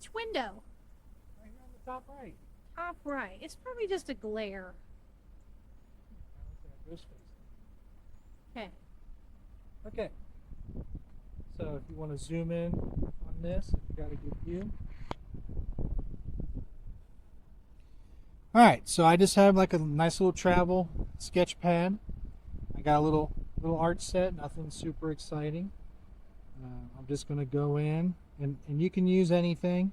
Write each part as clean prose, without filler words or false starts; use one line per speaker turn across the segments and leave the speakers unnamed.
Which window?
Right here on the top right.
Top right. It's probably just a glare.
That looks like a ghost face.
Okay.
Okay. So if you want to zoom in on this, you got a good view. All right, so I just have like a nice little travel sketch pad. I got a little art set, nothing super exciting. I'm just going to go in, and you can use anything.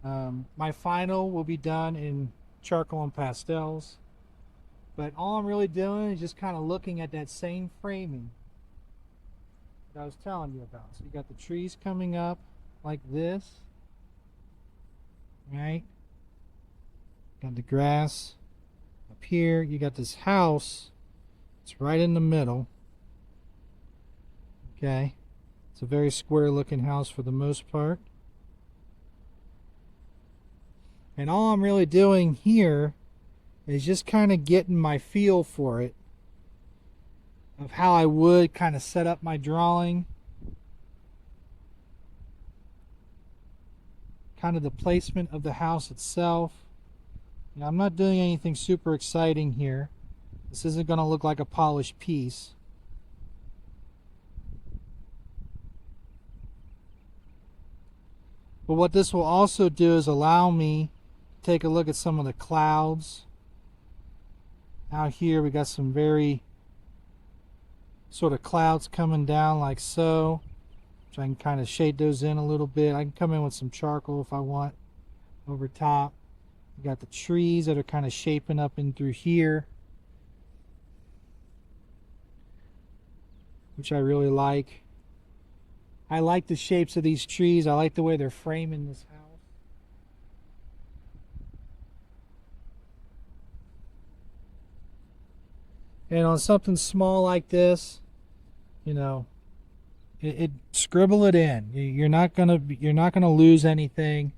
My final will be done in charcoal and pastels, but all I'm really doing is just kind of looking at that same framing that I was telling you about. So you got the trees coming up like this, right? Got the grass up here. You got this house. It's right in the middle. Okay. It's a very square looking house for the most part. And all I'm really doing here is just kind of getting my feel for it, of how I would kind of set up my drawing. Kind of the placement of the house itself. Now, I'm not doing anything super exciting here. This isn't going to look like a polished piece. But what this will also do is allow me to take a look at some of the clouds. Out here we got some very sort of clouds coming down like so. So I can kind of shade those in a little bit. I can come in with some charcoal if I want over top. You got the trees that are kind of shaping up in through here, which I really like. I like the shapes of these trees. I like the way they're framing this house. And on something small like this, you know, it scribble it in. You're not gonna lose anything,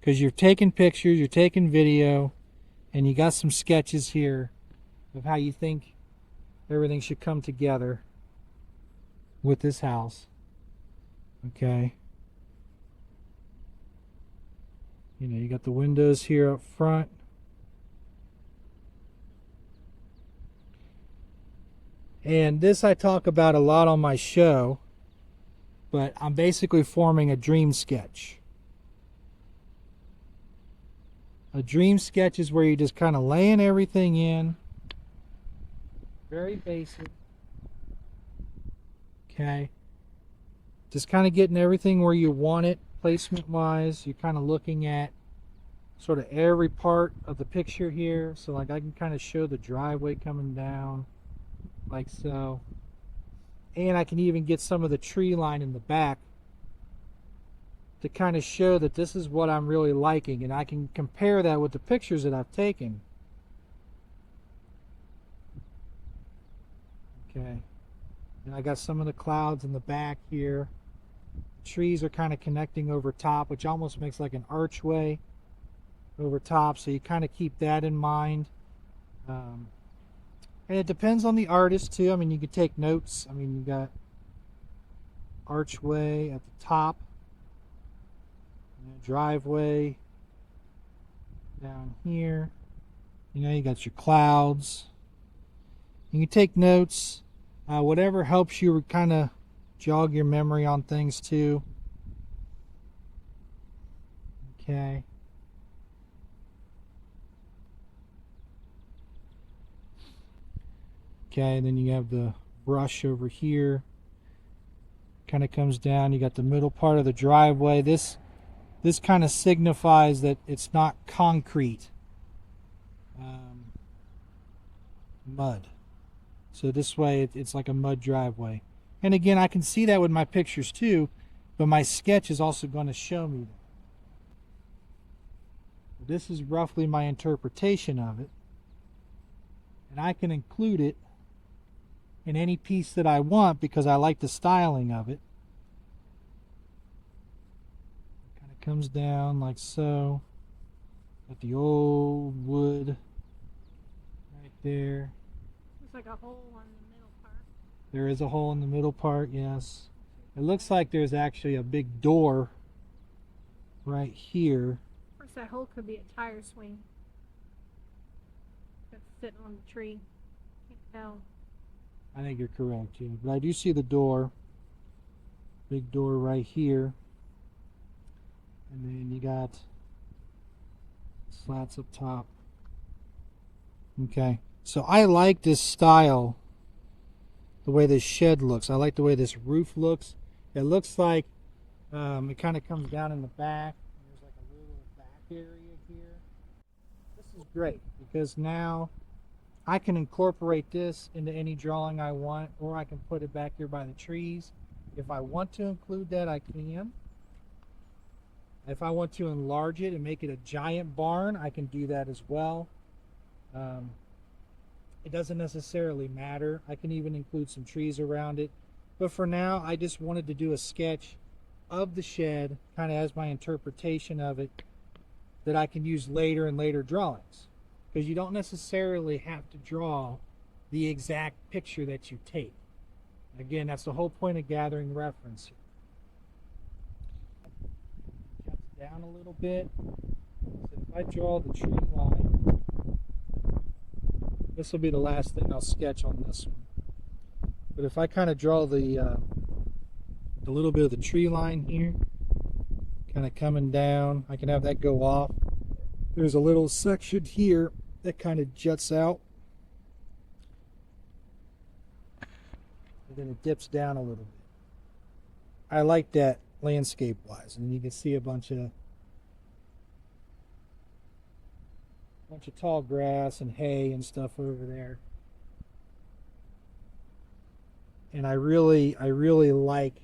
because you're taking pictures, you're taking video, and you got some sketches here of how you think everything should come together with this house. Okay. You know, you got the windows here up front. And this I talk about a lot on my show, but I'm basically forming a dream sketch. A dream sketch is where you're just kind of laying everything in. Very basic. Okay. Just kind of getting everything where you want it, placement wise. You're kind of looking at sort of every part of the picture here. So like I can kind of show the driveway coming down like so. And I can even get some of the tree line in the back to kind of show that this is what I'm really liking, and I can compare that with the pictures that I've taken. Okay. And I got some of the clouds in the back here. Trees are kind of connecting over top, which almost makes like an archway over top, so you kind of keep that in mind. And it depends on the artist too. I mean, you could take notes. I mean, you got archway at the top, driveway down here. You know, you got your clouds. You can take notes. Whatever helps you kind of jog your memory on things too. Okay. Okay, and then you have the brush over here. Kind of comes down. You got the middle part of the driveway. This kind of signifies that it's not concrete. Mud. So this way it's like a mud driveway. And again, I can see that with my pictures too, but my sketch is also going to show me that. This is roughly my interpretation of it. And I can include it in any piece that I want because I like the styling of it. It kind of comes down like so. Got the old wood right there.
Looks like a hole on the middle part.
There is a hole in the middle part, yes. It looks like there's actually a big door right here.
Of course, that hole could be a tire swing. That's sitting on the tree. Can't tell.
I think you're correct, yeah. But I do see the door. Big door right here. And then you got slats up top. Okay. So I like this style, the way this shed looks. I like the way this roof looks. It looks like it kind of comes down in the back. There's like a little back area here. This is great because now I can incorporate this into any drawing I want, or I can put it back here by the trees. If I want to include that, I can. If I want to enlarge it and make it a giant barn, I can do that as well. It doesn't necessarily matter. I can even include some trees around it. But for now, I just wanted to do a sketch of the shed, kind of as my interpretation of it, that I can use later in later drawings. Because you don't necessarily have to draw the exact picture that you take. Again, that's the whole point of gathering reference. Juts down a little bit. So if I draw the tree line, this will be the last thing I'll sketch on this one. But if I kind of draw the little bit of the tree line here, kind of coming down, I can have that go off. There's a little section here that kind of juts out. And then it dips down a little bit. I like that landscape wise. And you can see a bunch of tall grass and hay and stuff over there. And I really like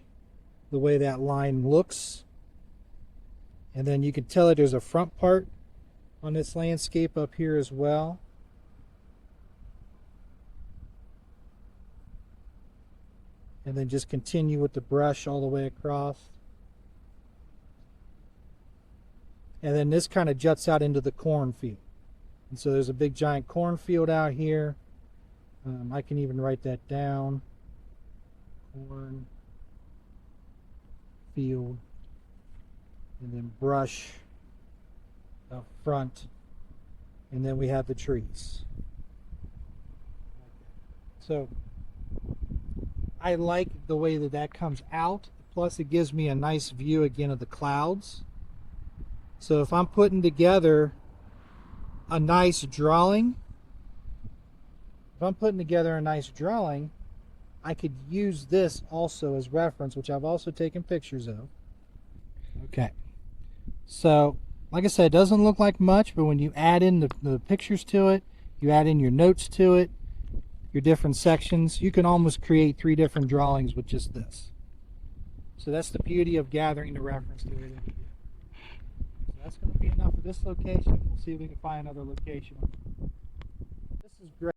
the way that line looks. And then you can tell that there's a front part on this landscape up here as well. And then just continue with the brush all the way across. And then this kind of juts out into the cornfield. And so there's a big giant cornfield out here. I can even write that down. Corn field. And then brush up front. And then we have the trees. So I like the way that that comes out. Plus it gives me a nice view again of the clouds. So if I'm putting together a nice drawing, I could use this also as reference, which I've also taken pictures of. Okay. So, like I said, it doesn't look like much, but when you add in the pictures to it, you add in your notes to it, your different sections, you can almost create 3 different drawings with just this. So that's the beauty of gathering the reference the way that we do. So that's going to be enough for this location. We'll see if we can find another location. This is great.